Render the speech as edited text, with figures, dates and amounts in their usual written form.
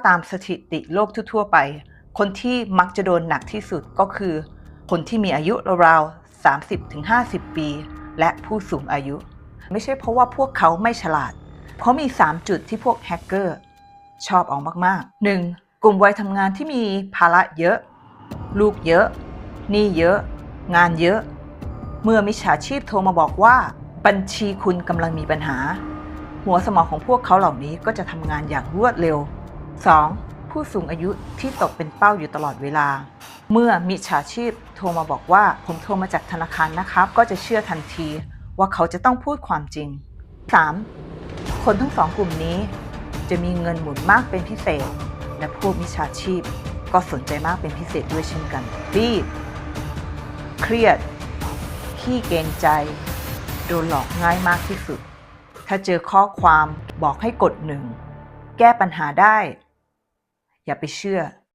ตามสถิติโลกทั่วๆไปคนที่มักจะโดนหนักที่สุดก็คือคนที่มีอายุราวๆ 30-50 ปีและผู้สูงอายุไม่ใช่เพราะว่าพวกเขาไม่ฉลาดเพราะมี3จุดที่พวกแฮกเกอร์ชอบเอามากๆ 1. กลุ่มวัยทำงานที่มีภาระเยอะลูกเยอะหนี้เยอะงานเยอะเมื่อมิจฉาชีพโทรมาบอกว่าบัญชีคุณกำลังมีปัญหาหัวสมองของพวกเขาเหล่านี้ก็จะทำงานอย่างรวดเร็ว 2. ผู้สูงอายุที่ตกเป็นเป้าอยู่ตลอดเวลาเมื่อมิจฉาชีพโทรมาบอกว่าผมโทรมาจากธนาคารนะครับก็จะเชื่อทันทีว่าเขาจะต้องพูดความจริง 3. คนทั้ง2กลุ่มนี้จะมีเงินหมุนมากเป็นพิเศษและพวกมิจฉาชีพก็สนใจมากเป็นพิเศษด้วยเช่นกันรีบเครียดขี้เกรงใจโดนหลอกง่ายมากที่สุดถ้าเจอข้อความบอกให้กด1แก้ปัญหาได้อย่าไปเชื่อ